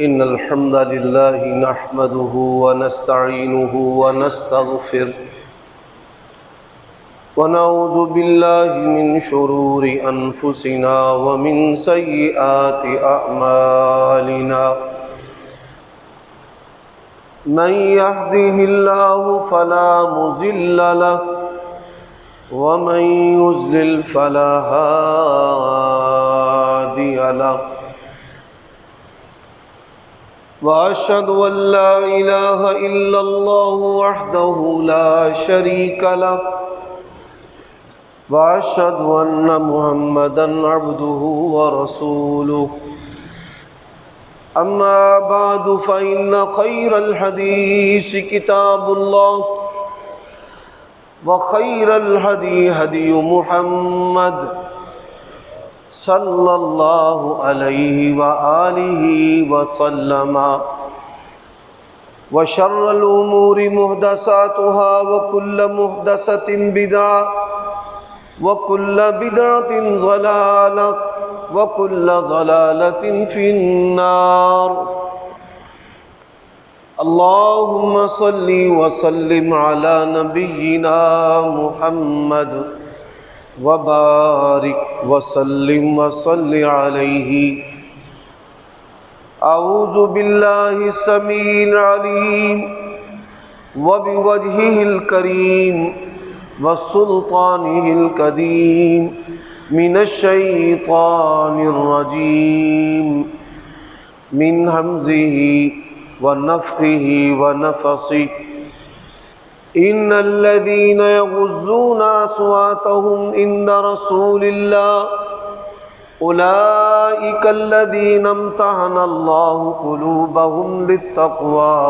إن الحمد لله نحمده ونستعينه ونستغفره ونعوذ بالله من شرور أنفسنا ومن سيئات أعمالنا من يهده الله فلا مضل له ومن يضلل فلا هادي له وأشهد أن لا إله إلا الله وحده لا شريك له وأشهد أن محمدًا عبده ورسوله أما بعد فإن خير الحديث كتاب الله وخير الهدي هدي محمد صلى الله عليه وآله وسلم وشر الأمور محدثاتها وكل محدثة بدعة وكل بدعة ضلالة وكل ضلالة في النار اللهم صل وسلم على نبينا محمد وبارك وسلم وصل عليه أعوذ بالله السميع العليم وبوجهه الكريم وسلطانه القديم من الشيطان الرجيم من همزه ونفخه ونفثه إن الذين يغضون أصواتهم عند رسول الله أولئك الذين امتحن الله قلوبهم للتقوى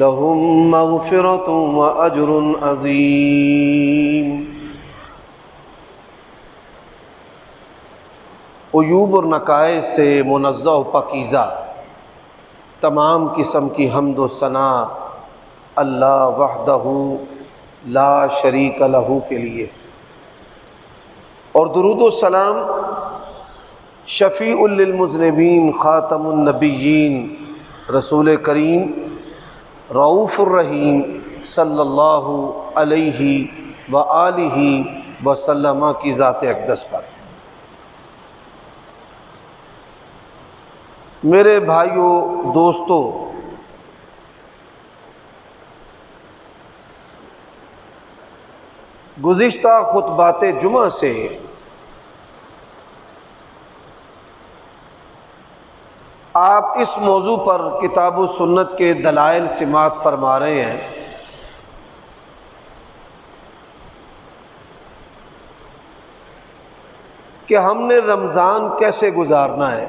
لهم مغفرة وأجر عظيم۔ عیوب اور نقائص سے منزہ و پاکیزہ تمام قسم کی حمد و ثنا اللہ وحدہ لا شریک لہ کے لیے، اور درود و سلام شفیع للمذنبین خاتم النبیین رسول کریم رؤوف الرحیم صلی اللہ علیہ وآلہ وسلم کی ذات اقدس پر۔ میرے بھائیوں، دوستو، گزشتہ خطبات جمعہ سے آپ اس موضوع پر کتاب و سنت کے دلائل سماعت فرما رہے ہیں کہ ہم نے رمضان کیسے گزارنا ہے،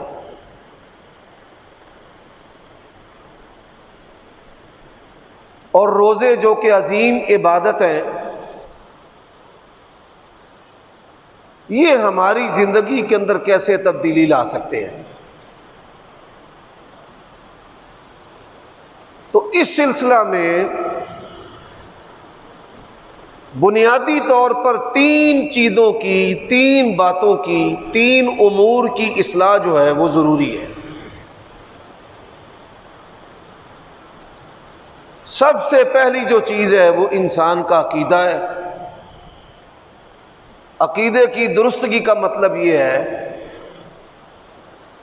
اور روزے جو کہ عظیم عبادت ہیں یہ ہماری زندگی کے اندر کیسے تبدیلی لا سکتے ہیں۔ تو اس سلسلہ میں بنیادی طور پر تین چیزوں کی، تین باتوں کی، تین امور کی اصلاح جو ہے وہ ضروری ہے۔ سب سے پہلی جو چیز ہے وہ انسان کا عقیدہ ہے۔ عقیدے کی درستگی کا مطلب یہ ہے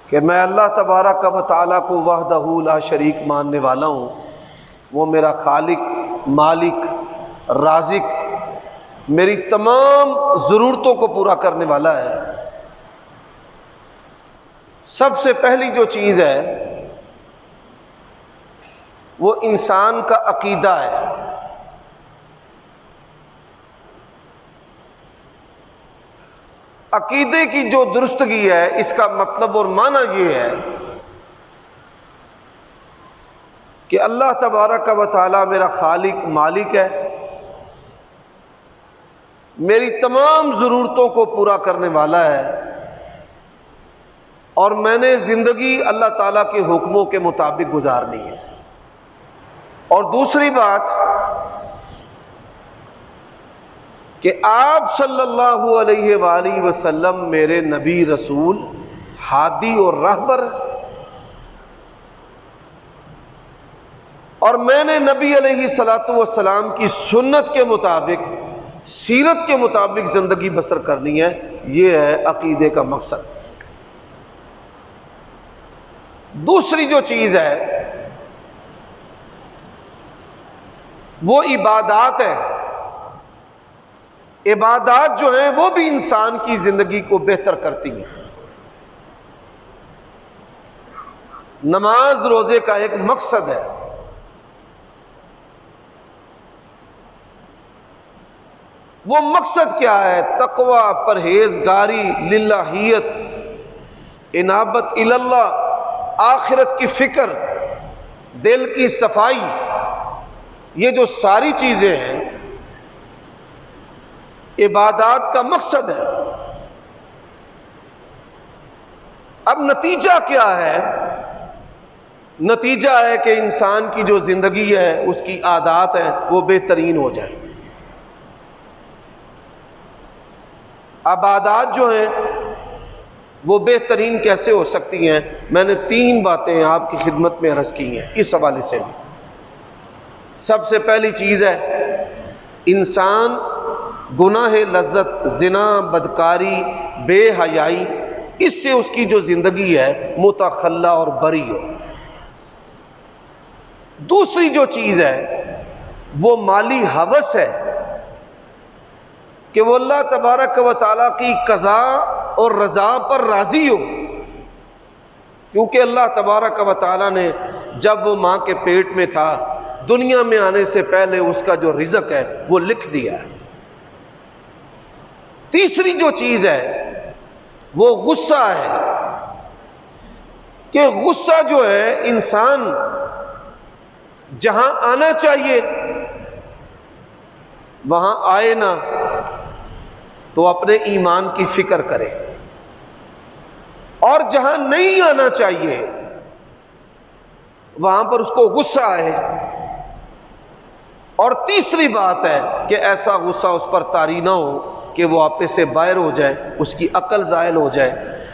کہ میں اللہ تبارک و تعالیٰ کو وحدہ لا شریک ماننے والا ہوں، وہ میرا خالق، مالک، رازق، میری تمام ضرورتوں کو پورا کرنے والا ہے۔ سب سے پہلی جو چیز ہے وہ انسان کا عقیدہ ہے۔ عقیدے کی جو درستگی ہے اس کا مطلب اور معنی یہ ہے کہ اللہ تبارک و تعالیٰ میرا خالق، مالک ہے، میری تمام ضرورتوں کو پورا کرنے والا ہے، اور میں نے زندگی اللہ تعالیٰ کے حکموں کے مطابق گزارنی ہے۔ اور دوسری بات کہ آپ صلی اللہ علیہ وآلہ وسلم میرے نبی، رسول، ہادی اور راہبر، اور میں نے نبی علیہ الصلوۃ والسلام کی سنت کے مطابق، سیرت کے مطابق زندگی بسر کرنی ہے۔ یہ ہے عقیدے کا مقصد۔ دوسری جو چیز ہے وہ عبادات ہے۔ عبادات جو ہیں وہ بھی انسان کی زندگی کو بہتر کرتی ہیں۔ نماز روزے کا ایک مقصد ہے۔ وہ مقصد کیا ہے؟ تقوی، پرہیزگاری، للہیت، انابت اللہ، آخرت کی فکر، دل کی صفائی، یہ جو ساری چیزیں ہیں عبادات کا مقصد ہے۔ اب نتیجہ کیا ہے؟ نتیجہ ہے کہ انسان کی جو زندگی ہے، اس کی عادات ہیں، وہ بہترین ہو جائیں۔ اب عادات جو ہیں وہ بہترین کیسے ہو سکتی ہیں؟ میں نے 3 باتیں آپ کی خدمت میں عرض کی ہیں اس حوالے سے بھی۔ سب سے پہلی چیز ہے انسان گناہ لذت، زنا، بدکاری، بے حیائی، اس سے اس کی جو زندگی ہے متخلا اور بری ہو۔ دوسری جو چیز ہے وہ مالی ہوس ہے کہ وہ اللہ تبارک و تعالیٰ کی قضا اور رضا پر راضی ہو، کیونکہ اللہ تبارک و تعالیٰ نے جب وہ ماں کے پیٹ میں تھا، دنیا میں آنے سے پہلے اس کا جو رزق ہے وہ لکھ دیا ہے۔ تیسری جو چیز ہے وہ غصہ ہے کہ غصہ جو ہے انسان جہاں آنا چاہیے وہاں آئے نہ، تو اپنے ایمان کی فکر کرے، اور جہاں نہیں آنا چاہیے وہاں پر اس کو غصہ آئے۔ اور تیسری بات ہے کہ ایسا غصہ اس پر طاری نہ ہو کہ وہ آپے سے باہر ہو جائے، اس کی عقل زائل ہو جائے،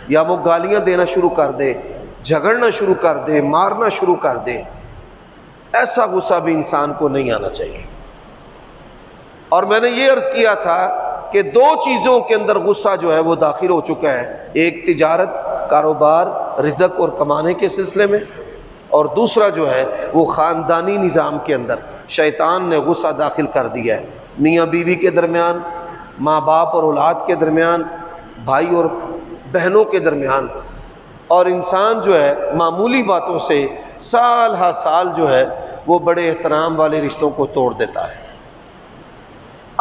یا وہ گالیاں دینا شروع کر دے، جھگڑنا شروع کر دے، مارنا شروع کر دے۔ ایسا غصہ بھی انسان کو نہیں آنا چاہیے۔ اور میں نے یہ عرض کیا تھا کہ 2 چیزوں کے اندر غصہ جو ہے وہ داخل ہو چکا ہے، ایک تجارت، کاروبار، رزق اور کمانے کے سلسلے میں، اور دوسرا جو ہے وہ خاندانی نظام کے اندر شیطان نے غصہ داخل کر دیا ہے، میاں بیوی کے درمیان، ماں باپ اور اولاد کے درمیان، بھائی اور بہنوں کے درمیان، اور انسان جو ہے معمولی باتوں سے سال ہا سال جو ہے وہ بڑے احترام والے رشتوں کو توڑ دیتا ہے۔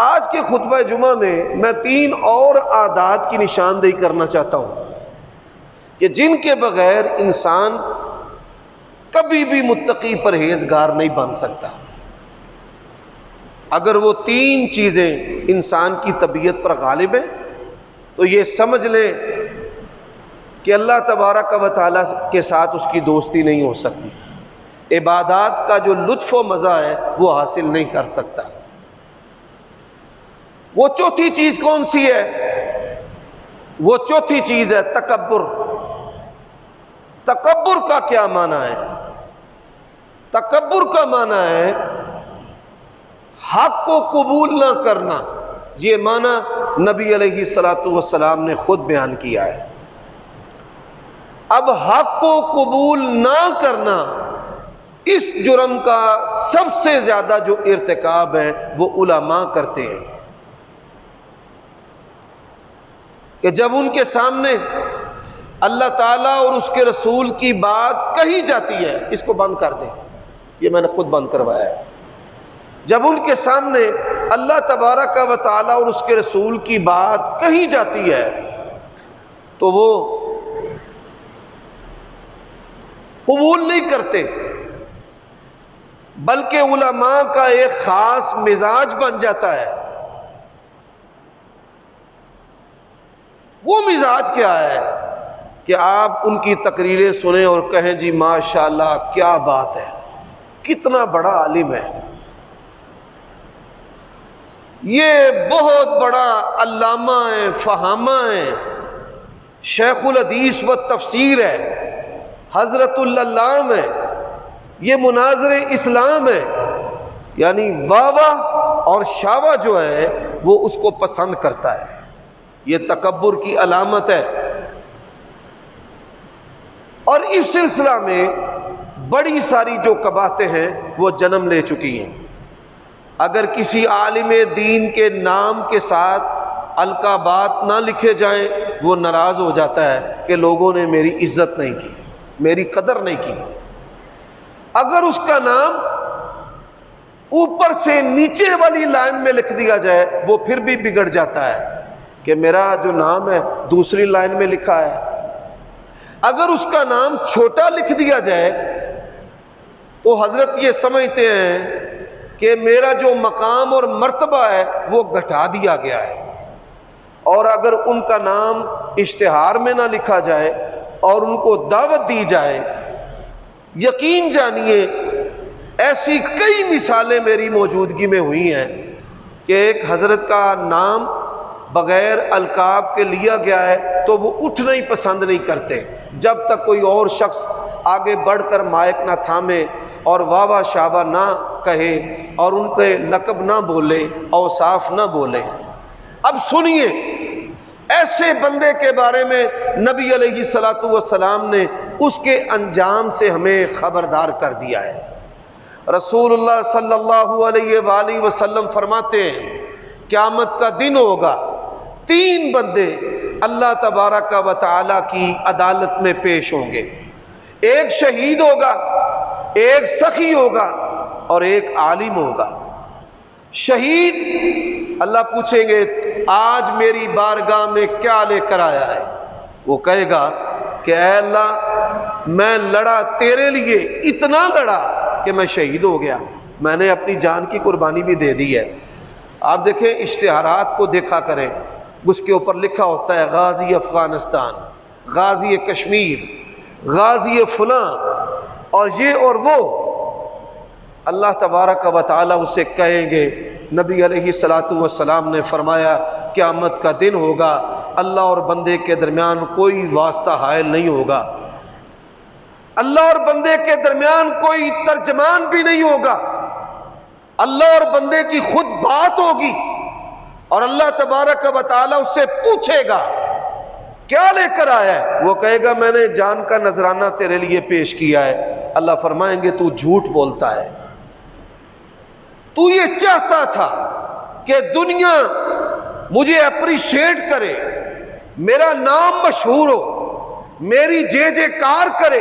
آج کے خطبہ جمعہ میں 3 اور عادات کی نشاندہی کرنا چاہتا ہوں کہ جن کے بغیر انسان کبھی بھی متقی پرہیزگار نہیں بن سکتا۔ اگر وہ 3 چیزیں انسان کی طبیعت پر غالب ہیں تو یہ سمجھ لیں کہ اللہ تبارک و تعالیٰ کے ساتھ اس کی دوستی نہیں ہو سکتی، عبادات کا جو لطف و مزہ ہے وہ حاصل نہیں کر سکتا۔ وہ چوتھی چیز کون سی ہے؟ وہ چوتھی چیز ہے تکبر۔ تکبر کا کیا معنی ہے؟ تکبر کا معنی ہے حق کو قبول نہ کرنا۔ یہ معنی نبی علیہ الصلوۃ والسلام نے خود بیان کیا ہے۔ اب حق کو قبول نہ کرنا، اس جرم کا سب سے زیادہ جو ارتکاب ہے وہ علماء کرتے ہیں، کہ جب ان کے سامنے اللہ تعالیٰ اور اس کے رسول کی بات کہی جاتی ہے، اس کو بند کر دیں، یہ میں نے خود بند کروایا ہے۔ جب ان کے سامنے اللہ تبارک و تعالیٰ اور اس کے رسول کی بات کہی جاتی ہے تو وہ قبول نہیں کرتے، بلکہ علماء کا ایک خاص مزاج بن جاتا ہے۔ وہ مزاج کیا ہے کہ آپ ان کی تقریریں سنیں اور کہیں جی ماشاءاللہ کیا بات ہے، کتنا بڑا عالم ہے، یہ بہت بڑا علامہ ہے، فہامہ ہے، شیخ الحدیث و تفسیر ہے، حضرت العلام ہے، یہ مناظر اسلام ہے، یعنی واوا اور شاوا جو ہے وہ اس کو پسند کرتا ہے، یہ تکبر کی علامت ہے۔ اور اس سلسلہ میں بڑی ساری جو قباحتیں ہیں وہ جنم لے چکی ہیں۔ اگر کسی عالم دین کے نام کے ساتھ القابات نہ لکھے جائیں وہ ناراض ہو جاتا ہے کہ لوگوں نے میری عزت نہیں کی، میری قدر نہیں کی۔ اگر اس کا نام اوپر سے نیچے والی لائن میں لکھ دیا جائے وہ پھر بھی بگڑ جاتا ہے کہ میرا جو نام ہے دوسری لائن میں لکھا ہے۔ اگر اس کا نام چھوٹا لکھ دیا جائے تو حضرت یہ سمجھتے ہیں کہ میرا جو مقام اور مرتبہ ہے وہ گھٹا دیا گیا ہے۔ اور اگر ان کا نام اشتہار میں نہ لکھا جائے اور ان کو دعوت دی جائے، یقین جانیے ایسی کئی مثالیں میری موجودگی میں ہوئی ہیں کہ ایک حضرت کا نام بغیر القاب کے لیا گیا ہے تو وہ اٹھنا ہی پسند نہیں کرتے جب تک کوئی اور شخص آگے بڑھ کر مائک نہ تھامے اور واوا شاوا نہ کہے اور ان کے لقب نہ بولے، اوصاف نہ بولے۔ اب سنیے، ایسے بندے کے بارے میں نبی علیہ الصلوۃ والسلام نے اس کے انجام سے ہمیں خبردار کر دیا ہے۔ رسول اللہ صلی اللہ علیہ وآلہ وسلم فرماتے ہیں قیامت کا دن ہوگا، 3 بندے اللہ تبارک و تعالی کی عدالت میں پیش ہوں گے، ایک شہید ہوگا، ایک سخی ہوگا اور ایک عالم ہوگا۔ شہید اللہ پوچھیں گے آج میری بارگاہ میں کیا لے کر آیا ہے؟ وہ کہے گا کہ اے اللہ میں لڑا تیرے لیے، اتنا لڑا کہ میں شہید ہو گیا، میں نے اپنی جان کی قربانی بھی دے دی ہے۔ آپ دیکھیں اشتہارات کو دیکھا کریں، اس کے اوپر لکھا ہوتا ہے غازی افغانستان، غازی کشمیر، غازی فلاں اور یہ اور وہ۔ اللہ تبارک و تعالیٰ اسے کہیں گے، نبی علیہ الصلوۃ والسلام نے فرمایا قیامت کا دن ہوگا، اللہ اور بندے کے درمیان کوئی واسطہ حائل نہیں ہوگا، اللہ اور بندے کے درمیان کوئی ترجمان بھی نہیں ہوگا، اللہ اور بندے کی خود بات ہوگی اور اللہ تبارک و تعالیٰ اس سے پوچھے گا کیا لے کر آیا ہے؟ وہ کہے گا میں نے جان کا نذرانہ تیرے لیے پیش کیا ہے۔ اللہ فرمائیں گے تو جھوٹ بولتا ہے، تو یہ چاہتا تھا کہ دنیا مجھے اپریشیٹ کرے، میرا نام مشہور ہو، میری جے کار کرے،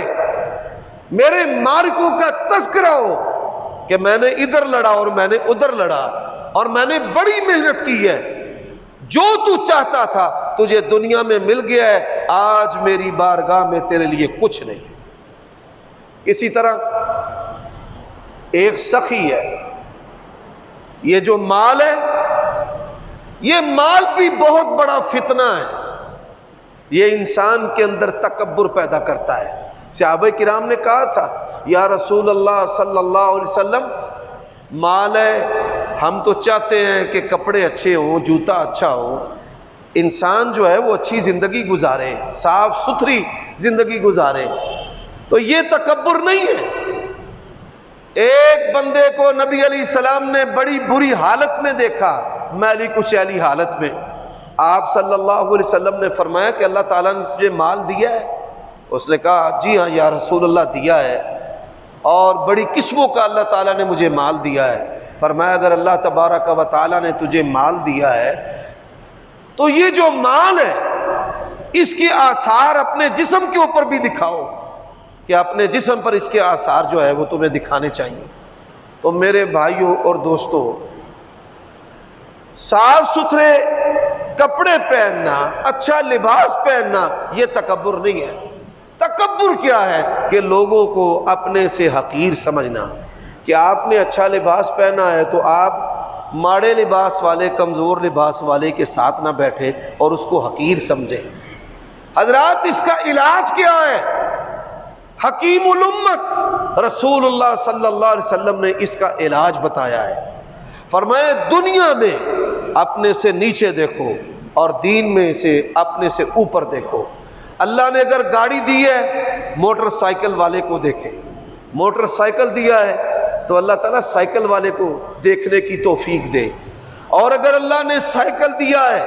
میرے مارکوں کا تذکرہ ہو کہ میں نے ادھر لڑا اور میں نے ادھر لڑا اور میں نے بڑی محنت کی ہے۔ جو تو چاہتا تھا تجھے دنیا میں مل گیا ہے، آج میری بارگاہ میں تیرے لیے کچھ نہیں ہے۔ اسی طرح ایک سخی ہے، یہ جو مال ہے، یہ مال بھی بہت بڑا فتنہ ہے، یہ انسان کے اندر تکبر پیدا کرتا ہے۔ صحابہ کرام نے کہا تھا یا رسول اللہ صلی اللہ علیہ وسلم مال ہے، ہم تو چاہتے ہیں کہ کپڑے اچھے ہوں، جوتا اچھا ہو، انسان جو ہے وہ اچھی زندگی گزارے، صاف ستھری زندگی گزارے، تو یہ تکبر نہیں ہے۔ ایک بندے کو نبی علیہ السلام نے بڑی بری حالت میں دیکھا، میلی کچیلی حالت میں۔ آپ صلی اللہ علیہ وسلم نے فرمایا کہ اللہ تعالیٰ نے تجھے مال دیا ہے؟ اس نے کہا جی ہاں یا رسول اللہ دیا ہے، اور بڑی قسموں کا اللہ تعالیٰ نے مجھے مال دیا ہے۔ فرمایا اگر اللہ تبارک و تعالیٰ نے تجھے مال دیا ہے تو یہ جو مال ہے اس کے آثار اپنے جسم کے اوپر بھی دکھاؤ، کہ اپنے جسم پر اس کے آثار جو ہے وہ تمہیں دکھانے چاہیے۔ تو میرے بھائیوں اور دوستوں، صاف ستھرے کپڑے پہننا، اچھا لباس پہننا یہ تکبر نہیں ہے۔ تکبر کیا ہے کہ لوگوں کو اپنے سے حقیر سمجھنا، کہ آپ نے اچھا لباس پہنا ہے تو آپ ماڑے لباس والے، کمزور لباس والے کے ساتھ نہ بیٹھے اور اس کو حقیر سمجھیں۔ حضرات اس کا علاج کیا ہے؟ حکیم الامت رسول اللہ صلی اللہ علیہ وسلم نے اس کا علاج بتایا ہے۔ فرمایا دنیا میں اپنے سے نیچے دیکھو اور دین میں سے اپنے سے اوپر دیکھو۔ اللہ نے اگر گاڑی دی ہے موٹر سائیکل والے کو دیکھے، موٹر سائیکل دیا ہے تو اللہ تعالیٰ سائیکل والے کو دیکھنے کی توفیق دے، اور اگر اللہ نے سائیکل دیا ہے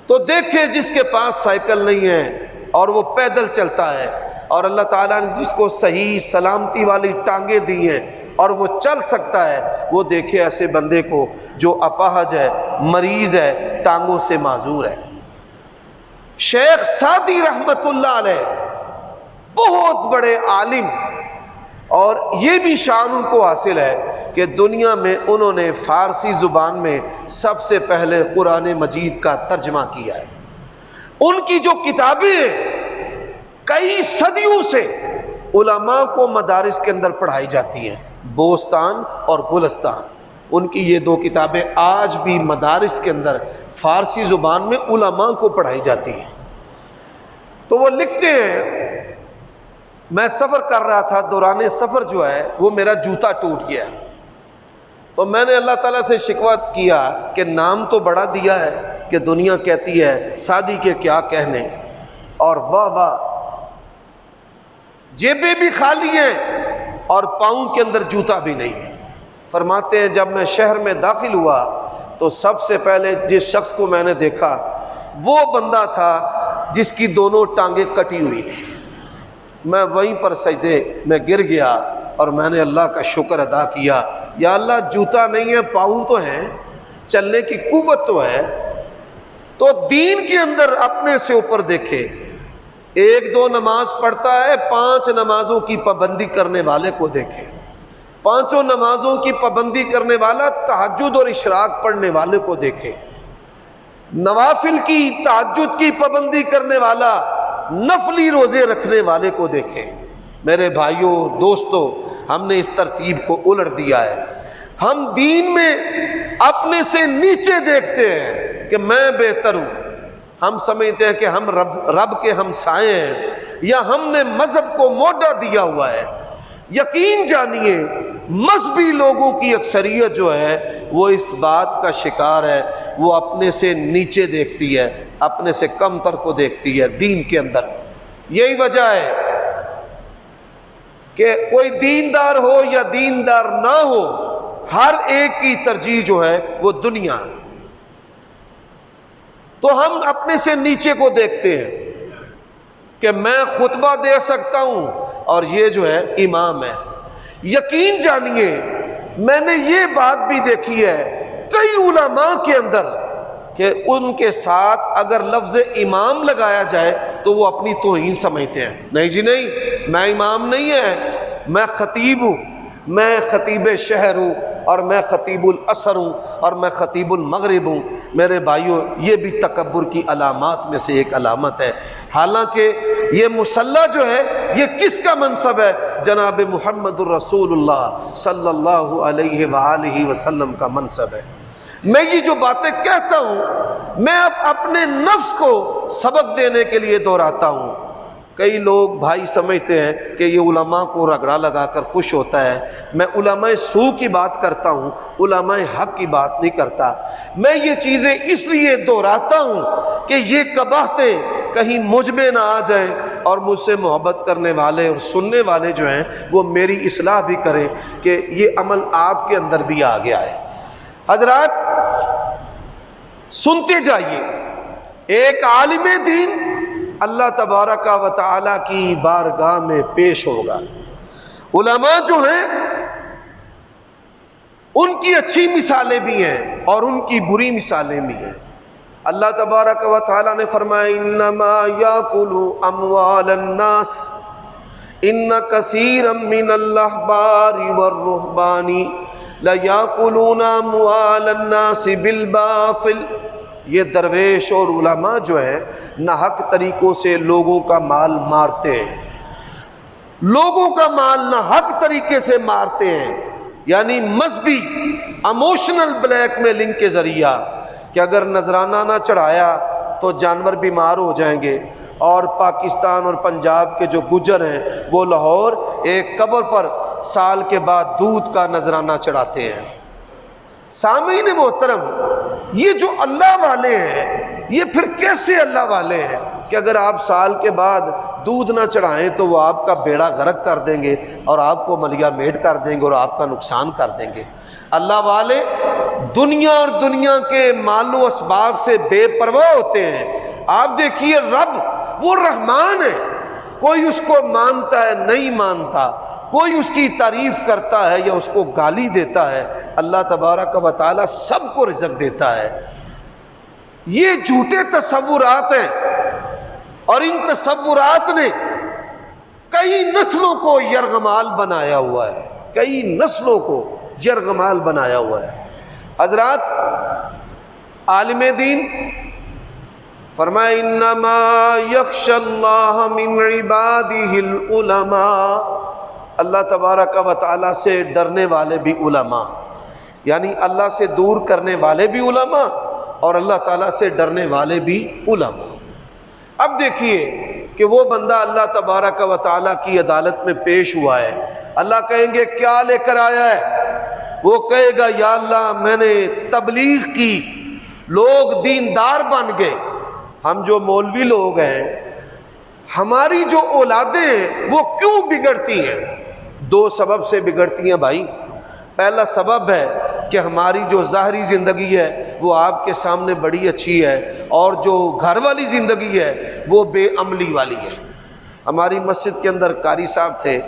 تو دیکھے جس کے پاس سائیکل نہیں ہے اور وہ پیدل چلتا ہے، اور اللہ تعالیٰ نے جس کو صحیح سلامتی والی ٹانگیں دی ہیں اور وہ چل سکتا ہے، وہ دیکھے ایسے بندے کو جو اپاہج ہے، مریض ہے، ٹانگوں سے معذور ہے۔ شیخ سعدی رحمت اللہ علیہ بہت بڑے عالم، اور یہ بھی شان ان کو حاصل ہے کہ دنیا میں انہوں نے فارسی زبان میں سب سے پہلے قرآن مجید کا ترجمہ کیا ہے۔ ان کی جو کتابیں ہیں کئی صدیوں سے علماء کو مدارس کے اندر پڑھائی جاتی ہیں، بوستان اور گلستان، ان کی یہ دو کتابیں آج بھی مدارس کے اندر فارسی زبان میں علماء کو پڑھائی جاتی ہیں۔ تو وہ لکھتے ہیں، میں سفر کر رہا تھا، دوران سفر جو ہے وہ میرا جوتا ٹوٹ گیا، تو میں نے اللہ تعالیٰ سے شکوہ کیا کہ نام تو بڑا دیا ہے کہ دنیا کہتی ہے سعدی کے کیا کہنے، اور واہ واہ، جیبیں بھی خالی ہیں اور پاؤں کے اندر جوتا بھی نہیں ہے۔ فرماتے ہیں جب میں شہر میں داخل ہوا تو سب سے پہلے جس شخص کو میں نے دیکھا وہ بندہ تھا جس کی دونوں ٹانگیں کٹی ہوئی تھی۔ میں وہیں پر سجدے میں گر گیا اور میں نے اللہ کا شکر ادا کیا، یا اللہ جوتا نہیں ہے، پاؤں تو ہیں، چلنے کی قوت تو ہے۔ تو دین کے اندر اپنے سے اوپر دیکھے، ایک دو نماز پڑھتا ہے، 5 نمازوں کی پابندی کرنے والے کو دیکھے، 5 نمازوں کی پابندی کرنے والا تہجد اور اشراق پڑھنے والے کو دیکھے، نوافل کی تہجد کی پابندی کرنے والا نفلی روزے رکھنے والے کو دیکھے۔ میرے بھائیوں دوستو، ہم نے اس ترتیب کو الٹ دیا ہے۔ ہم دین میں اپنے سے نیچے دیکھتے ہیں کہ میں بہتر ہوں، ہم سمجھتے ہیں کہ ہم رب کے ہمسائے ہیں، یا ہم نے مذہب کو موڈا دیا ہوا ہے۔ یقین جانیے مذہبی لوگوں کی اکثریت جو ہے وہ اس بات کا شکار ہے، وہ اپنے سے نیچے دیکھتی ہے، اپنے سے کم تر کو دیکھتی ہے دین کے اندر۔ یہی وجہ ہے کہ کوئی دیندار ہو یا دیندار نہ ہو، ہر ایک کی ترجیح جو ہے وہ دنیا ہے۔ تو ہم اپنے سے نیچے کو دیکھتے ہیں کہ میں خطبہ دے سکتا ہوں اور یہ جو ہے امام ہے۔ یقین جانیے میں نے یہ بات بھی دیکھی ہے کئی علماء کے اندر کہ ان کے ساتھ اگر لفظ امام لگایا جائے تو وہ اپنی توہین سمجھتے ہیں، نہیں جی نہیں، میں امام نہیں ہے، میں خطیب ہوں، میں خطیب شہر ہوں، اور میں خطیب العصر ہوں، اور میں خطیب المغرب ہوں۔ میرے بھائیوں یہ بھی تکبر کی علامات میں سے ایک علامت ہے، حالانکہ یہ مصلی جو ہے یہ کس کا منصب ہے؟ جناب محمد الرسول اللہ صلی اللہ علیہ وآلہ وسلم کا منصب ہے۔ میں یہ جو باتیں کہتا ہوں میں اب اپنے نفس کو سبق دینے کے لیے دہراتا ہوں۔ کئی لوگ بھائی سمجھتے ہیں کہ یہ علماء کو رگڑا لگا کر خوش ہوتا ہے۔ میں علماء سو کی بات کرتا ہوں، علماء حق کی بات نہیں کرتا۔ میں یہ چیزیں اس لیے دہراتا ہوں کہ یہ قباحتیں کہیں مجھ میں نہ آ جائیں اور مجھ سے محبت کرنے والے اور سننے والے جو ہیں وہ میری اصلاح بھی کریں کہ یہ عمل آپ کے اندر بھی آ گیا ہے۔ حضرات سنتے جائیے، ایک عالم دین اللہ تبارک و تعالی کی بارگاہ میں پیش ہوگا۔ علماء جو ہیں ان کی اچھی مثالیں بھی ہیں اور ان کی بری مثالیں بھی ہیں۔ اللہ تبارک و تعالی نے فرمایا انما یاکل اموال الناس ان کثیرا من الاحبار والرہبان لیاکلون اموال الناس بالباطل۔ یہ درویش اور علماء جو ہیں ناحق طریقوں سے لوگوں کا مال مارتے ہیں، لوگوں کا مال ناحق طریقے سے مارتے ہیں، یعنی مذہبی ایموشنل بلیک میلنگ کے ذریعہ کہ اگر نذرانہ نہ چڑھایا تو جانور بیمار ہو جائیں گے۔ اور پاکستان اور پنجاب کے جو گجر ہیں وہ لاہور ایک قبر پر سال کے بعد دودھ کا نذرانہ چڑھاتے ہیں۔ سامعین محترم، یہ جو اللہ والے ہیں یہ پھر کیسے اللہ والے ہیں کہ اگر آپ سال کے بعد دودھ نہ چڑھائیں تو وہ آپ کا بیڑا غرق کر دیں گے اور آپ کو ملیا میٹ کر دیں گے اور آپ کا نقصان کر دیں گے۔ اللہ والے دنیا اور دنیا کے مال و اسباب سے بے پرواہ ہوتے ہیں۔ آپ دیکھیے رب وہ رحمان ہے، کوئی اس کو مانتا ہے نہیں مانتا، کوئی اس کی تعریف کرتا ہے یا اس کو گالی دیتا ہے، اللہ تبارک و تعالی سب کو رزق دیتا ہے۔ یہ جھوٹے تصورات ہیں اور ان تصورات نے کئی نسلوں کو یرغمال بنایا ہوا ہے، کئی نسلوں کو یرغمال بنایا ہوا ہے۔ حضرات عالم دین فرمائے انما یخشی اللہ من عبادہ العلماء، اللہ تبارک و تعالیٰ سے ڈرنے والے بھی علماء، یعنی اللہ سے دور کرنے والے بھی علماء اور اللہ تعالیٰ سے ڈرنے والے بھی علماء۔ اب دیکھیے کہ وہ بندہ اللہ تبارک و تعالیٰ کی عدالت میں پیش ہوا ہے، اللہ کہیں گے کیا لے کر آیا ہے؟ وہ کہے گا یا اللہ میں نے تبلیغ کی، لوگ دیندار بن گئے۔ ہم جو مولوی لوگ ہیں، ہماری جو اولادیں ہیں وہ کیوں بگڑتی ہیں؟ دو سبب سے بگڑتی ہیں بھائی۔ پہلا سبب ہے کہ ہماری جو ظاہری زندگی ہے وہ آپ کے سامنے بڑی اچھی ہے، اور جو گھر والی زندگی ہے وہ بے عملی والی ہے۔ ہماری مسجد کے اندر قاری صاحب تھے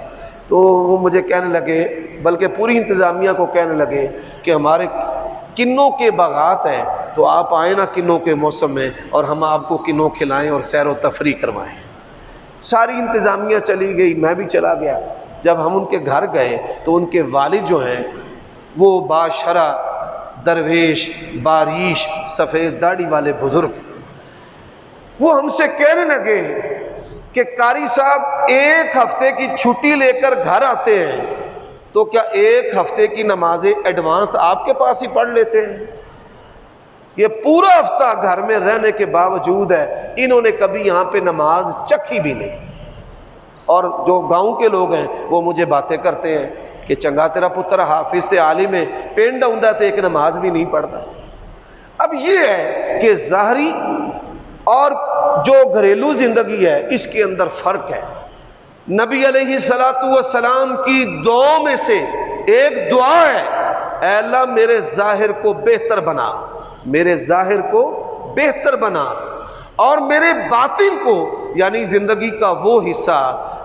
تو وہ مجھے کہنے لگے، بلکہ پوری انتظامیہ کو کہنے لگے کہ ہمارے کنوں کے باغات ہیں تو آپ آئیں نا کنوں کے موسم میں اور ہم آپ کو کنوں کھلائیں اور سیر و تفریح کروائیں۔ ساری انتظامیہ چلی گئی، میں بھی چلا گیا۔ جب ہم ان کے گھر گئے تو ان کے والد جو ہیں وہ باشرہ درویش باریش سفید داڑھی والے بزرگ، وہ ہم سے کہنے لگے کہ قاری صاحب ایک ہفتے کی چھٹی لے کر گھر آتے ہیں تو کیا ایک ہفتے کی نمازیں ایڈوانس آپ کے پاس ہی پڑھ لیتے ہیں؟ یہ پورا ہفتہ گھر میں رہنے کے باوجود ہے انہوں نے کبھی یہاں پہ نماز چکھی بھی نہیں۔ اور جو گاؤں کے لوگ ہیں وہ مجھے باتیں کرتے ہیں کہ چنگا تیرا پتر حافظ تے عالم ہے، پینڈ ہوندا تے ایک نماز بھی نہیں پڑھتا۔ اب یہ ہے کہ ظاہری اور جو گھریلو زندگی ہے اس کے اندر فرق ہے۔ نبی علیہ السلام کی دعاؤں میں سے ایک دعا ہے، اے اللہ میرے ظاہر کو بہتر بنا، میرے ظاہر کو بہتر بنا، اور میرے باطن کو یعنی زندگی کا وہ حصہ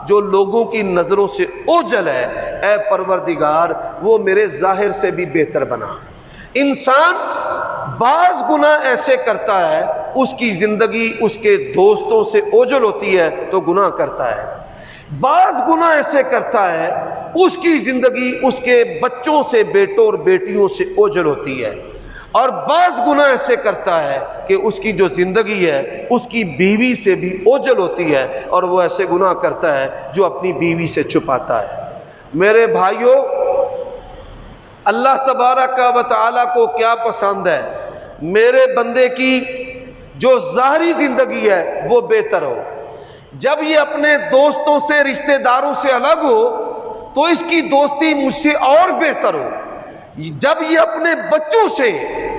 جو لوگوں کی نظروں سے اوجھل ہے، اے پروردگار وہ میرے ظاہر سے بھی بہتر بنا۔ انسان بعض گناہ ایسے کرتا ہے اس کی زندگی اس کے دوستوں سے اوجھل ہوتی ہے تو گناہ کرتا ہے، بعض گناہ ایسے کرتا ہے اس کی زندگی اس کے بچوں سے بیٹوں اور بیٹیوں سے اوجھل ہوتی ہے، اور بعض گناہ ایسے کرتا ہے کہ اس کی جو زندگی ہے اس کی بیوی سے بھی اوجھل ہوتی ہے، اور وہ ایسے گناہ کرتا ہے جو اپنی بیوی سے چھپاتا ہے۔ میرے بھائیوں، اللہ تبارک و تعالیٰ کو کیا پسند ہے؟ میرے بندے کی جو ظاہری زندگی ہے وہ بہتر ہو۔ جب یہ اپنے دوستوں سے رشتہ داروں سے الگ ہو تو اس کی دوستی مجھ سے اور بہتر ہو، جب یہ اپنے بچوں سے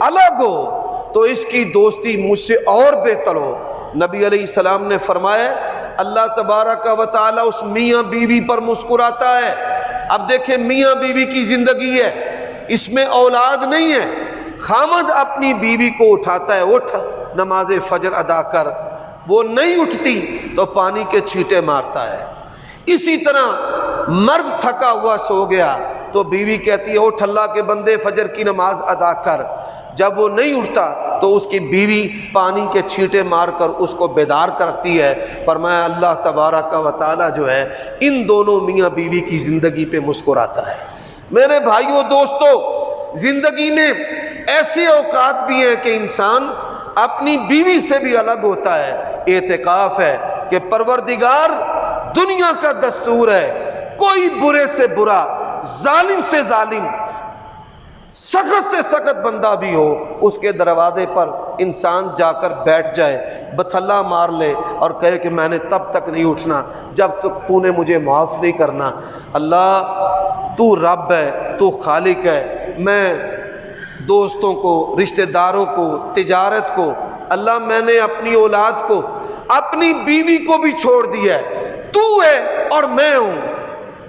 الگ ہو تو اس کی دوستی مجھ سے اور بہتر ہو۔ نبی علیہ السلام نے فرمایا اللہ تبارک و تعالیٰ اس میاں بیوی پر مسکراتا ہے۔ اب دیکھیں میاں بیوی کی زندگی ہے، اس میں اولاد نہیں ہے، خامد اپنی بیوی کو اٹھاتا ہے، اٹھ نماز فجر ادا کر، وہ نہیں اٹھتی تو پانی کے چھینٹے مارتا ہے۔ اسی طرح مرد تھکا ہوا سو گیا تو بیوی کہتی ہے اٹھ اللہ کے بندے فجر کی نماز ادا کر، جب وہ نہیں اٹھتا تو اس کی بیوی پانی کے چھینٹے مار کر اس کو بیدار کرتی ہے۔ فرمایا اللہ تبارک و تعالیٰ جو ہے ان دونوں میاں بیوی کی زندگی پہ مسکراتا ہے۔ میرے بھائیوں دوستو، زندگی میں ایسے اوقات بھی ہیں کہ انسان اپنی بیوی سے بھی الگ ہوتا ہے۔ اعتکاف ہے کہ پروردگار دنیا کا دستور ہے کوئی برے سے برا، ظالم سے ظالم، سخت سے سخت بندہ بھی ہو اس کے دروازے پر انسان جا کر بیٹھ جائے، بتھلا مار لے اور کہے کہ میں نے تب تک نہیں اٹھنا جب تک تو نے مجھے معاف نہیں کرنا۔ اللہ تو رب ہے، تو خالق ہے، میں دوستوں کو، رشتہ داروں کو، تجارت کو، اللہ میں نے اپنی اولاد کو، اپنی بیوی کو بھی چھوڑ دیا ہے، تو ہے اور میں ہوں۔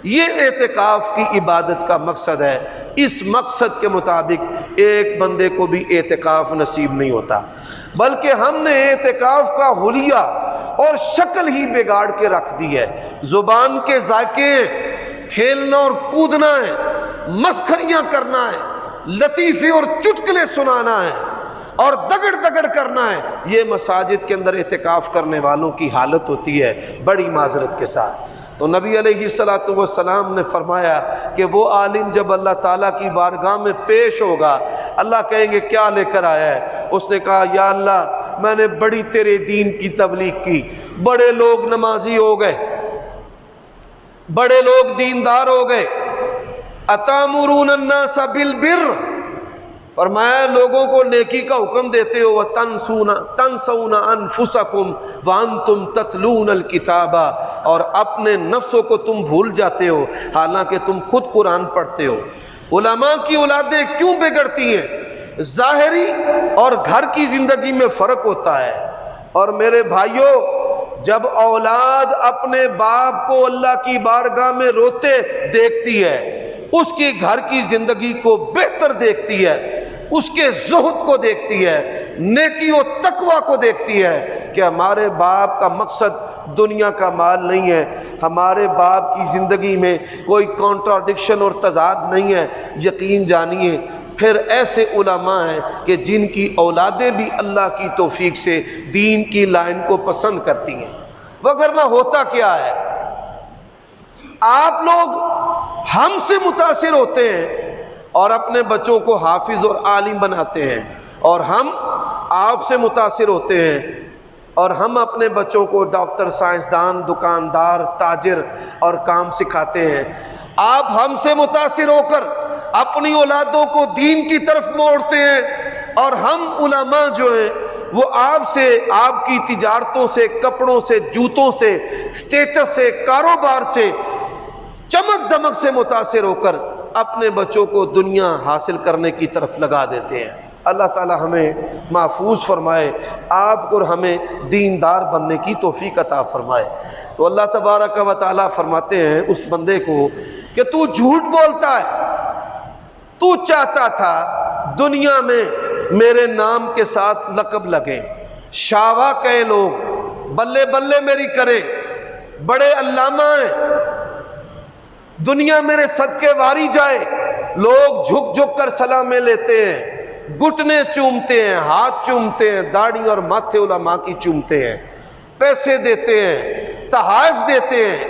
یہ اعتکاف کی عبادت کا مقصد ہے۔ اس مقصد کے مطابق ایک بندے کو بھی اعتکاف نصیب نہیں ہوتا، بلکہ ہم نے اعتکاف کا حلیہ اور شکل ہی بگاڑ کے رکھ دی ہے۔ زبان کے ذائقے، کھیلنا اور کودنا ہے، مسخریاں کرنا ہے، لطیفے اور چٹکلے سنانا ہے اور دگڑ دگڑ کرنا ہے۔ یہ مساجد کے اندر اعتکاف کرنے والوں کی حالت ہوتی ہے، بڑی معذرت کے ساتھ۔ تو نبی علیہ السلام نے فرمایا کہ وہ عالم جب اللہ تعالیٰ کی بارگاہ میں پیش ہوگا، اللہ کہیں گے کیا لے کر آیا ہے؟ اس نے کہا یا اللہ میں نے بڑی تیرے دین کی تبلیغ کی، بڑے لوگ نمازی ہو گئے، بڑے لوگ دیندار ہو گئے، اتامرون الناس بالبر، فرمایا لوگوں کو نیکی کا حکم دیتے ہو، تنسون انفسکم وانتم تتلون الکتاب، اور اپنے نفسوں کو تم بھول جاتے ہو حالانکہ تم خود قرآن پڑھتے ہو۔ علماء کی اولادیں کیوں بگڑتی ہیں؟ ظاہری اور گھر کی زندگی میں فرق ہوتا ہے۔ اور میرے بھائیوں، جب اولاد اپنے باپ کو اللہ کی بارگاہ میں روتے دیکھتی ہے، اس کی گھر کی زندگی کو بہتر دیکھتی ہے، اس کے زہد کو دیکھتی ہے، نیکی و تقوی کو دیکھتی ہے کہ ہمارے باپ کا مقصد دنیا کا مال نہیں ہے، ہمارے باپ کی زندگی میں کوئی کانٹراڈکشن اور تضاد نہیں ہے، یقین جانیے پھر ایسے علماء ہیں کہ جن کی اولادیں بھی اللہ کی توفیق سے دین کی لائن کو پسند کرتی ہیں۔ وگرنہ ہوتا کیا ہے، آپ لوگ ہم سے متاثر ہوتے ہیں اور اپنے بچوں کو حافظ اور عالم بناتے ہیں، اور ہم آپ سے متاثر ہوتے ہیں اور ہم اپنے بچوں کو ڈاکٹر، سائنسدان، دکاندار، تاجر اور کام سکھاتے ہیں۔ آپ ہم سے متاثر ہو کر اپنی اولادوں کو دین کی طرف موڑتے ہیں، اور ہم علماء جو ہیں وہ آپ سے، آپ کی تجارتوں سے، کپڑوں سے، جوتوں سے، سٹیٹس سے، کاروبار سے، چمک دمک سے متاثر ہو کر اپنے بچوں کو دنیا حاصل کرنے کی طرف لگا دیتے ہیں۔ اللہ تعالی ہمیں محفوظ فرمائے، آپ کو ہمیں دیندار بننے کی توفیق عطا فرمائے۔ تو اللہ تبارک و تعالی فرماتے ہیں اس بندے کو کہ تو جھوٹ بولتا ہے، تو چاہتا تھا دنیا میں میرے نام کے ساتھ لقب لگے، شاوا کہے لوگ، بلے بلے میری کرے، بڑے علامہ ہیں، دنیا میرے صدقے واری جائے، لوگ جھک جھک کر سلامیں لیتے ہیں، گھٹنے چومتے ہیں، ہاتھ چومتے ہیں، داڑھی اور ماتھے علماء کی چومتے ہیں، پیسے دیتے ہیں، تحائف دیتے ہیں،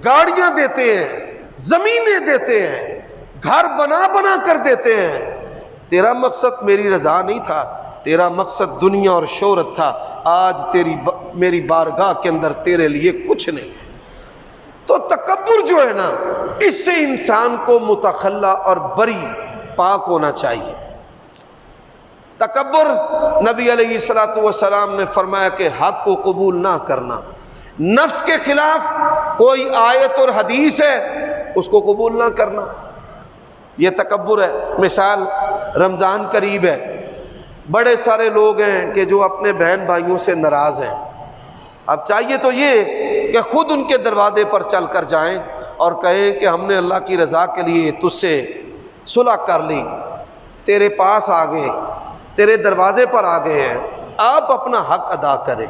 گاڑیاں دیتے ہیں، زمینیں دیتے ہیں، گھر بنا بنا کر دیتے ہیں۔ تیرا مقصد میری رضا نہیں تھا، تیرا مقصد دنیا اور شہرت تھا۔ آج میری بارگاہ کے اندر تیرے لیے کچھ نہیں ہے۔ تو تکبر جو ہے نا، اس سے انسان کو متخلا اور بری پاک ہونا چاہیے۔ تکبر، نبی علیہ السلام نے فرمایا کہ حق کو قبول نہ کرنا، نفس کے خلاف کوئی آیت اور حدیث ہے اس کو قبول نہ کرنا، یہ تکبر ہے۔ مثال رمضان قریب ہے، بڑے سارے لوگ ہیں کہ جو اپنے بہن بھائیوں سے ناراض ہیں۔ اب چاہیے تو یہ کہ خود ان کے دروازے پر چل کر جائیں اور کہیں کہ ہم نے اللہ کی رضا کے لیے تجھ سے صلح کر لی، تیرے پاس آ گئے، تیرے دروازے پر آ گئے ہیں، آپ اپنا حق ادا کریں،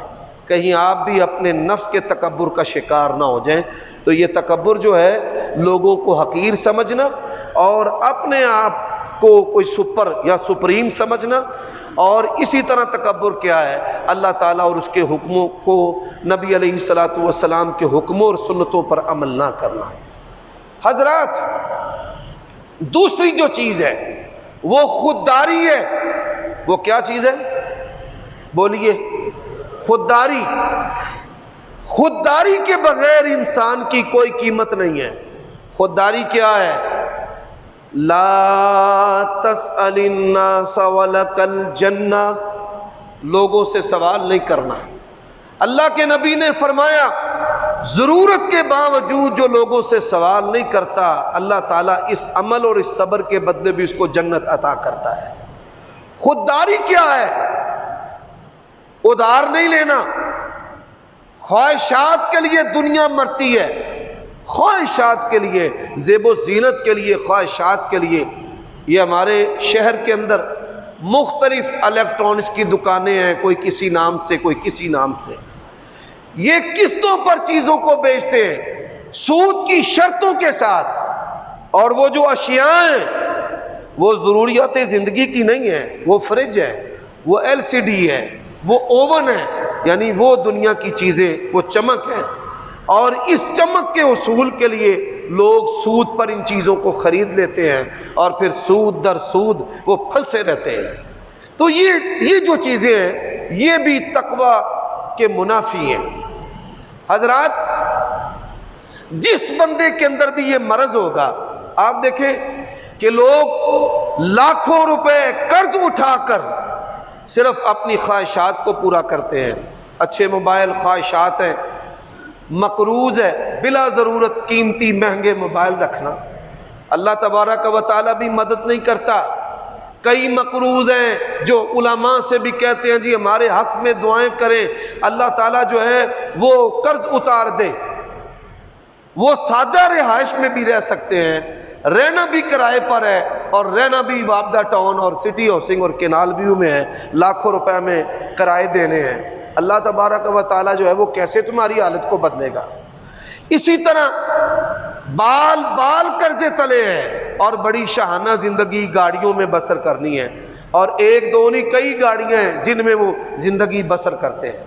کہیں آپ بھی اپنے نفس کے تکبر کا شکار نہ ہو جائیں۔ تو یہ تکبر جو ہے لوگوں کو حقیر سمجھنا اور اپنے آپ کو کوئی سپر یا سپریم سمجھنا، اور اسی طرح تکبر کیا ہے، اللہ تعالیٰ اور اس کے حکموں کو، نبی علیہ السلام کے حکموں اور سنتوں پر عمل نہ کرنا۔ حضرات، دوسری جو چیز ہے وہ خودداری ہے۔ وہ کیا چیز ہے؟ بولیے، خودداری۔ خودداری کے بغیر انسان کی کوئی قیمت نہیں ہے۔ خودداری کیا ہے؟ لا تسأل الناس ولک الجنہ، لوگوں سے سوال نہیں کرنا۔ اللہ کے نبی نے فرمایا ضرورت کے باوجود جو لوگوں سے سوال نہیں کرتا، اللہ تعالیٰ اس عمل اور اس صبر کے بدلے بھی اس کو جنت عطا کرتا ہے۔ خودداری کیا ہے؟ ادھار نہیں لینا، خواہشات کے لیے دنیا مرتی ہے، خواہشات کے لیے، زیب و زینت کے لیے، خواہشات کے لیے۔ یہ ہمارے شہر کے اندر مختلف الیکٹرانکس کی دکانیں ہیں، کوئی کسی نام سے، کوئی کسی نام سے۔ یہ قسطوں پر چیزوں کو بیچتے ہیں، سود کی شرطوں کے ساتھ، اور وہ جو اشیاء ہیں وہ ضروریات زندگی کی نہیں ہیں، وہ فریج ہے، وہ LCD ہے، وہ اوون ہے، یعنی وہ دنیا کی چیزیں، وہ چمک ہے، اور اس چمک کے حصول کے لیے لوگ سود پر ان چیزوں کو خرید لیتے ہیں، اور پھر سود در سود وہ پھنسے رہتے ہیں۔ تو یہ جو چیزیں ہیں یہ بھی تقوی کے منافی ہیں۔ حضرات، جس بندے کے اندر بھی یہ مرض ہوگا، آپ دیکھیں کہ لوگ لاکھوں روپے قرض اٹھا کر صرف اپنی خواہشات کو پورا کرتے ہیں۔ اچھے موبائل خواہشات ہیں، مقروض ہے بلا ضرورت قیمتی مہنگے موبائل رکھنا، اللہ تبارک و تعالیٰ بھی مدد نہیں کرتا۔ کئی مقروض ہیں جو علماء سے بھی کہتے ہیں جی ہمارے حق میں دعائیں کریں، اللہ تعالیٰ جو ہے وہ قرض اتار دے۔ وہ سادہ رہائش میں بھی رہ سکتے ہیں، رہنا بھی کرائے پر ہے، اور رہنا بھی وابدہ ٹاؤن اور سٹی ہاؤسنگ اور کینال ویو میں ہے، لاکھوں روپے میں کرائے دینے ہیں۔ اللہ تبارک و تعالیٰ جو ہے وہ کیسے تمہاری حالت کو بدلے گا؟ اسی طرح بال بال قرضے تلے ہیں، اور بڑی شاہانہ زندگی گاڑیوں میں بسر کرنی ہے، اور ایک دو نہیں کئی گاڑیاں ہیں جن میں وہ زندگی بسر کرتے ہیں۔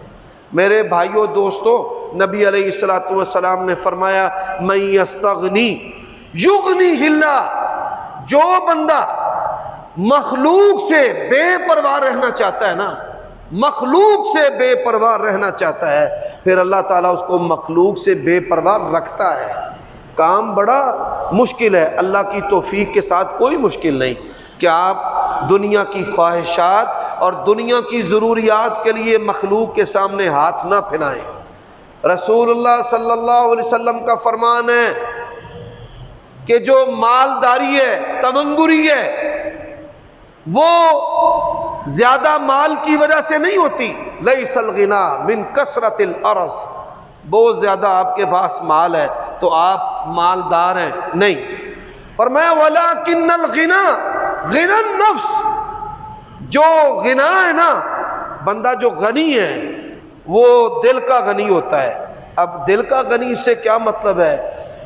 میرے بھائیوں دوستو، نبی علیہ الصلوۃ والسلام نے فرمایا من یستغنی یغنیہ اللہ، جو بندہ مخلوق سے بے پرواہ رہنا چاہتا ہے نا، مخلوق سے بے پرواہ رہنا چاہتا ہے، پھر اللہ تعالیٰ اس کو مخلوق سے بے پرواہ رکھتا ہے۔ کام بڑا مشکل ہے، اللہ کی توفیق کے ساتھ کوئی مشکل نہیں کہ آپ دنیا کی خواہشات اور دنیا کی ضروریات کے لیے مخلوق کے سامنے ہاتھ نہ پھیلائیں۔ رسول اللہ صلی اللہ علیہ وسلم کا فرمان ہے کہ جو مالداری ہے، تمنگری ہے، وہ زیادہ مال کی وجہ سے نہیں ہوتی۔ لیس الغنا من کثرت الارض، بہت زیادہ آپ کے پاس مال ہے تو آپ مالدار ہیں، نہیں۔ فرمایا ولکن الغنا غنى النفس، جو غنا ہے نا، بندہ جو غنی ہے وہ دل کا غنی ہوتا ہے۔ اب دل کا غنی سے کیا مطلب ہے؟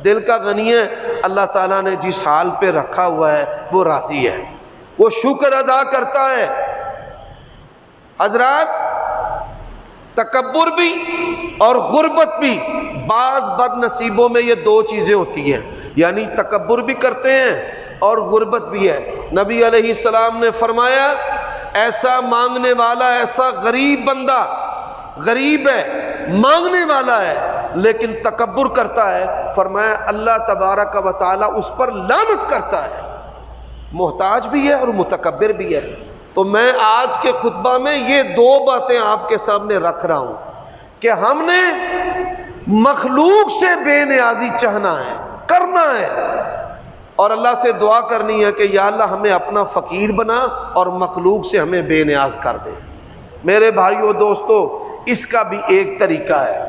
دل کا غنی ہے اللہ تعالیٰ نے جس حال پہ رکھا ہوا ہے وہ راضی ہے، وہ شکر ادا کرتا ہے۔ حضرات، تکبر بھی اور غربت بھی بعض بد نصیبوں میں یہ دو چیزیں ہوتی ہیں، یعنی تکبر بھی کرتے ہیں اور غربت بھی ہے۔ نبی علیہ السلام نے فرمایا ایسا مانگنے والا، ایسا غریب بندہ، غریب ہے، مانگنے والا ہے لیکن تکبر کرتا ہے، فرمایا اللہ تبارک و تعالیٰ اس پر لعنت کرتا ہے۔ محتاج بھی ہے اور متکبر بھی ہے۔ تو میں آج کے خطبہ میں یہ دو باتیں آپ کے سامنے رکھ رہا ہوں کہ ہم نے مخلوق سے بے نیازی چاہنا ہے، کرنا ہے، اور اللہ سے دعا کرنی ہے کہ یا اللہ ہمیں اپنا فقیر بنا اور مخلوق سے ہمیں بے نیاز کر دے۔ میرے بھائیو دوستو، اس کا بھی ایک طریقہ ہے۔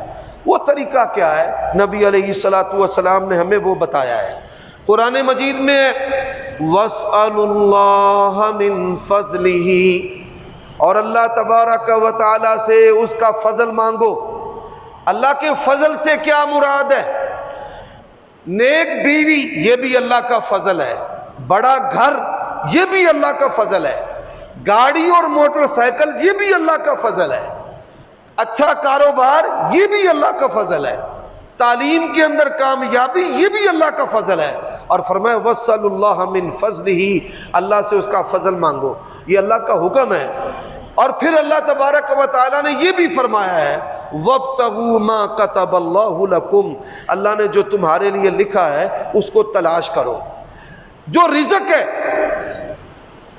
وہ طریقہ کیا ہے؟ نبی علیہ الصلوۃ والسلام نے ہمیں وہ بتایا ہے۔ قرآن مجید میں وَاسْأَلُوا اللَّهَ مِن فَضْلِهِ، اور اللہ تبارک و تعالیٰ سے اس کا فضل مانگو۔ اللہ کے فضل سے کیا مراد ہے؟ نیک بیوی یہ بھی اللہ کا فضل ہے، بڑا گھر یہ بھی اللہ کا فضل ہے، گاڑی اور موٹر سائیکل یہ بھی اللہ کا فضل ہے، اچھا کاروبار یہ بھی اللہ کا فضل ہے، تعلیم کے اندر کامیابی یہ بھی اللہ کا فضل ہے۔ اور فرمایا وَاسْأَلُوا اللَّهَ مِن فَضْلِهِ، اللہ سے اس کا فضل مانگو، یہ اللہ کا حکم ہے۔ اور پھر اللہ تبارک و تعالیٰ نے یہ بھی فرمایا ہے وَابْتَغُوا مَا كَتَبَ اللَّهُ لَكُمْ، اللہ نے جو تمہارے لیے لکھا ہے اس کو تلاش کرو۔ جو رزق ہے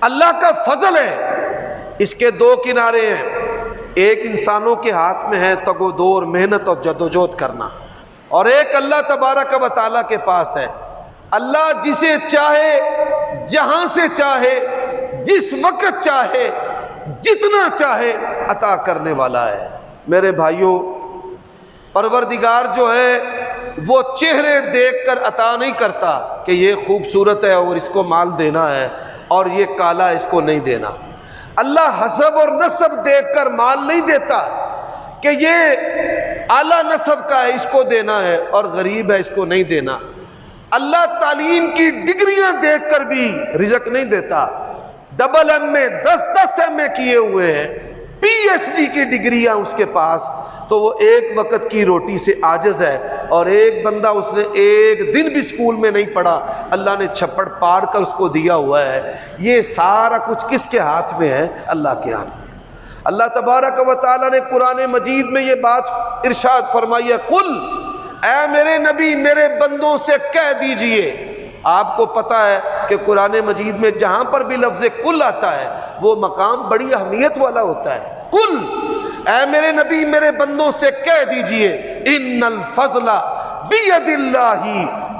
اللہ کا فضل ہے، اس کے دو کنارے ہیں، ایک انسانوں کے ہاتھ میں ہے تگ و دو اور محنت اور جدوجہد کرنا، اور ایک اللہ تبارک و تعالیٰ کے پاس ہے۔ اللہ جسے چاہے جہاں سے چاہے جس وقت چاہے جتنا چاہے عطا کرنے والا ہے۔ میرے بھائیوں، پروردگار جو ہے وہ چہرے دیکھ کر عطا نہیں کرتا کہ یہ خوبصورت ہے اور اس کو مال دینا ہے اور یہ کالا اس کو نہیں دینا۔ اللہ حسب اور نسب دیکھ کر مال نہیں دیتا کہ یہ اعلیٰ نسب کا ہے اس کو دینا ہے اور غریب ہے اس کو نہیں دینا۔ اللہ تعلیم کی ڈگریاں دیکھ کر بھی رزق نہیں دیتا۔ ڈبل ایم اے 10 ایم اے کیے ہوئے ہیں، پی ایچ ڈی کی ڈگریاں اس کے پاس، تو وہ ایک وقت کی روٹی سے عاجز ہے، اور ایک بندہ اس نے ایک دن بھی اسکول میں نہیں پڑھا، اللہ نے چھپڑ پاڑ کر اس کو دیا ہوا ہے۔ یہ سارا کچھ کس کے ہاتھ میں ہے؟ اللہ کے ہاتھ میں۔ اللہ تبارک و تعالیٰ نے قرآن مجید میں یہ بات ارشاد فرمائی ہے، قل، اے میرے نبی میرے بندوں سے کہہ دیجئے۔ آپ کو پتہ ہے کہ قرآن مجید میں جہاں پر بھی لفظ کل آتا ہے وہ مقام بڑی اہمیت والا ہوتا ہے۔ کل، اے میرے نبی میرے بندوں سے کہہ دیجئے، ان الفضل بید اللہ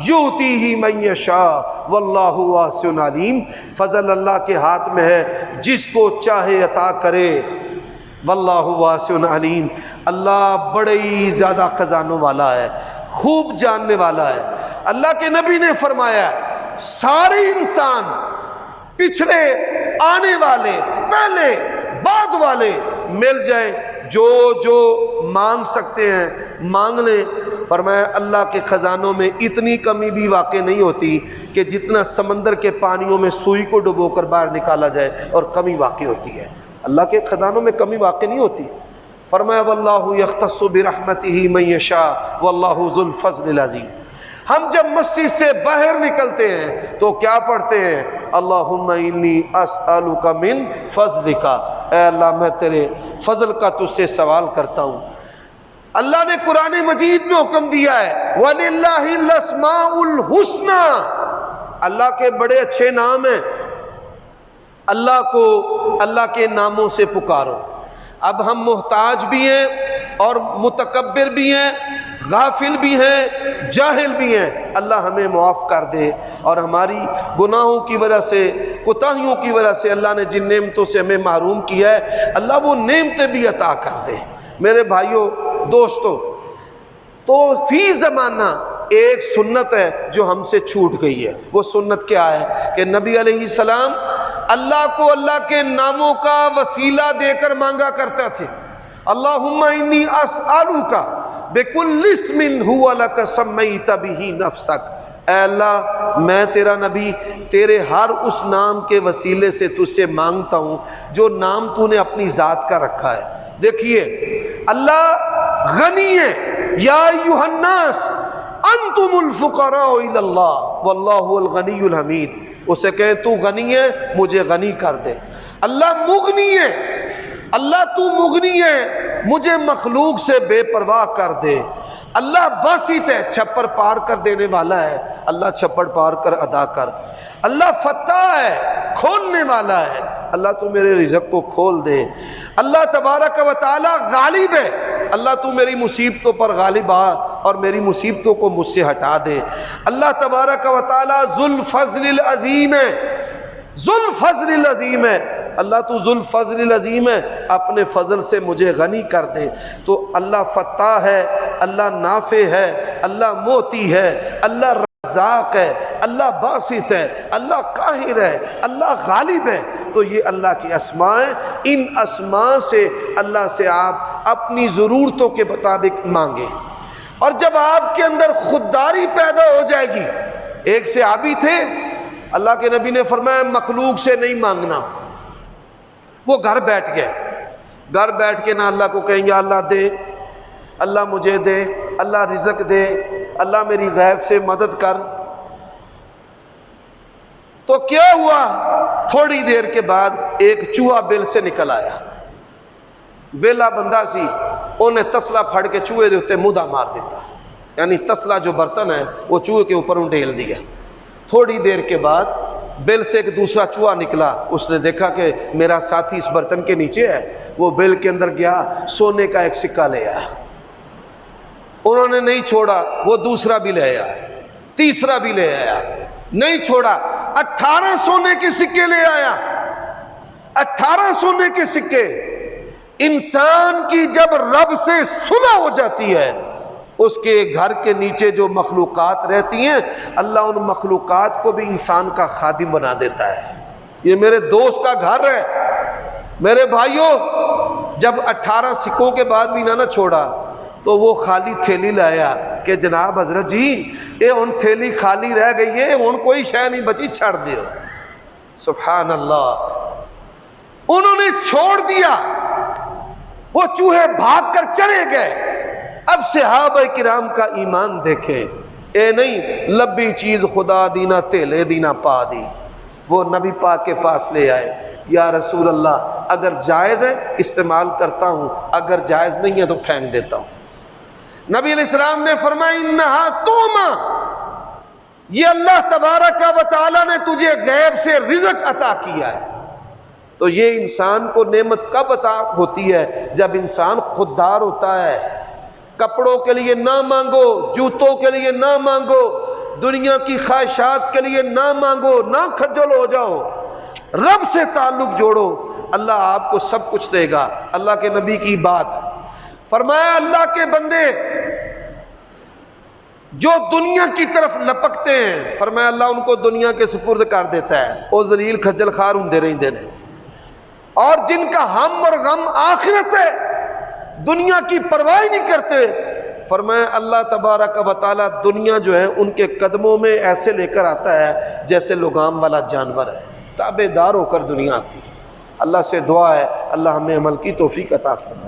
یؤتیہ من یشاء واللہ واسع علیم، فضل اللہ کے ہاتھ میں ہے، جس کو چاہے عطا کرے، واللہ واسع علیم، اللہ بڑے ہی زیادہ خزانوں والا ہے، خوب جاننے والا ہے۔ اللہ کے نبی نے فرمایا سارے انسان، پچھلے آنے والے، پہلے بعد والے مل جائیں، جو جو مانگ سکتے ہیں مانگ لیں۔ فرمایا اللہ کے خزانوں میں اتنی کمی بھی واقع نہیں ہوتی کہ جتنا سمندر کے پانیوں میں سوئی کو ڈبو کر باہر نکالا جائے اور کمی واقع ہوتی ہے۔ اللہ کے خزانوں میں کمی واقع نہیں ہوتی۔ فرمایا واللہ یختص برحمتہ من یشاء واللہ ذو الفضل العظیم۔ ہم جب مسجد سے باہر نکلتے ہیں تو کیا پڑھتے ہیں؟ اللہم انی اسألک من فضلک، اے اللہ میں تیرے فضل کا تجھ سے سوال کرتا ہوں۔ اللہ نے قرآن مجید میں حکم دیا ہے وَلِلَّهِ الْأَسْمَاءُ الْحُسْنَى، اللہ کے بڑے اچھے نام ہیں، اللہ کو اللہ کے ناموں سے پکارو۔ اب ہم محتاج بھی ہیں اور متکبر بھی ہیں، غافل بھی ہیں، جاہل بھی ہیں، اللہ ہمیں معاف کر دے، اور ہماری گناہوں کی وجہ سے، کوتاہیوں کی وجہ سے اللہ نے جن نعمتوں سے ہمیں محروم کیا ہے اللہ وہ نعمتیں بھی عطا کر دے۔ میرے بھائیوں دوستو، تو فی زمانہ ایک سنت ہے جو ہم سے چھوٹ گئی ہے۔ وہ سنت کیا ہے کہ نبی علیہ السلام اللہ کو اللہ کے ناموں کا وسیلہ دے کر مانگا کرتا تھے۔ اللہم انی اسألک بکل اسم ہوا لک سمیت بہ نفسک، اے اللہ میں تیرا نبی تیرے ہر اس نام کے وسیلے سے تجھ سے مانگتا ہوں جو نام تو نے اپنی ذات کا رکھا ہے۔ دیکھیے اللہ غنی ہے، یا ایھا الناس انتم الفقراء الی اللہ واللہ الغنی الحمید، اسے کہے تو غنی ہے مجھے غنی کر دے۔ اللہ مغنی ہے، اللہ تو مغنی ہے مجھے مخلوق سے بے پرواہ کر دے۔ اللہ باسط ہے، چھپر پار کر دینے والا ہے، اللہ چھپر پار کر ادا کر۔ اللہ فتاح ہے، کھولنے والا ہے، اللہ تو میرے رزق کو کھول دے۔ اللہ تبارک و تعالی غالب ہے، اللہ تو میری مصیبتوں پر غالب آ اور میری مصیبتوں کو مجھ سے ہٹا دے۔ اللہ تبارک و تعالی ذو الفضل العظیم ہے، ذو الفضل العظیم ہے، اللہ تو ذو الفضل العظیم ہے، اپنے فضل سے مجھے غنی کر دے۔ تو اللہ فتاح ہے، اللہ نافع ہے، اللہ موتی ہے، اللہ رزاق ہے، اللہ باسط ہے، اللہ قاہر ہے، اللہ غالب ہے۔ تو یہ اللہ کی اسماء ہیں، ان اسماء سے اللہ سے آپ اپنی ضرورتوں کے مطابق مانگیں، اور جب آپ کے اندر خودداری پیدا ہو جائے گی۔ ایک صحابی تھے، اللہ کے نبی نے فرمایا مخلوق سے نہیں مانگنا۔ وہ گھر بیٹھ گئے، گھر بیٹھ کے نہ اللہ کو کہیں گے اللہ دے، اللہ مجھے دے، اللہ رزق دے، اللہ میری غیب سے مدد کر۔ تو کیا ہوا؟ تھوڑی دیر کے بعد ایک چوہا بل سے نکل آیا، ویلا بندہ سی، انہیں تسلا پھڑ کے چوہے دے ہوتے مدہ مار دیتا، یعنی تسلا جو برتن ہے وہ چوہے کے اوپر انڈیل دیا۔ تھوڑی دیر کے بعد بل سے ایک دوسرا چوہا نکلا، اس نے دیکھا کہ میرا ساتھی اس برتن کے نیچے ہے، وہ بل کے اندر گیا، سونے کا ایک سکہ لے آیا۔ انہوں نے نہیں چھوڑا، وہ دوسرا بھی لے آیا، تیسرا بھی لے آیا، نہیں چھوڑا، 18 سونے کے سکے لے آیا، 18 سونے کے سکے۔ انسان کی جب رب سے صلح ہو جاتی ہے اس کے گھر کے نیچے جو مخلوقات رہتی ہیں اللہ ان مخلوقات کو بھی انسان کا خادم بنا دیتا ہے۔ یہ میرے دوست کا گھر ہے۔ میرے بھائیوں، جب 18 سکوں کے بعد بھی نہ چھوڑا تو وہ خالی تھیلی لایا کہ جناب حضرت جی اے ان تھیلی خالی رہ گئی ہے، ان کوئی شے نہیں بچی، چھڑ دیو۔ سبحان اللہ، انہوں نے چھوڑ دیا، وہ چوہے بھاگ کر چلے گئے۔ اب صحابہ کرام کا ایمان دیکھیں، اے نہیں لبی چیز خدا دینا تیلے دینا پا دی۔ وہ نبی پاک کے پاس لے آئے، یا رسول اللہ اگر جائز ہے استعمال کرتا ہوں، اگر جائز نہیں ہے تو پھینک دیتا ہوں۔ نبی علیہ السلام نے فرمایا انہا توما، یہ اللہ تبارک و تعالی نے تجھے غیب سے رزق عطا کیا ہے۔ تو یہ انسان کو نعمت کب عطا ہوتی ہے؟ جب انسان خوددار ہوتا ہے۔ کپڑوں کے لیے نہ مانگو، جوتوں کے لیے نہ مانگو، دنیا کی خواہشات کے لیے نہ مانگو، نہ کھجل ہو جاؤ، رب سے تعلق جوڑو، اللہ آپ کو سب کچھ دے گا۔ اللہ کے نبی کی بات فرمایا، اللہ کے بندے جو دنیا کی طرف لپکتے ہیں، فرمایا اللہ ان کو دنیا کے سپرد کر دیتا ہے، او ذلیل کھجل خار ہوں دے رہے ہیں۔ اور جن کا ہم اور غم آخرت ہے، دنیا کی پرواہ نہیں کرتے، فرمایا اللہ تبارک و تعالی دنیا جو ہے ان کے قدموں میں ایسے لے کر آتا ہے جیسے لگام والا جانور ہے، تابع دار ہو کر دنیا آتی ہے۔ اللہ سے دعا ہے اللہ ہمیں عمل کی توفیق عطا فرمائے۔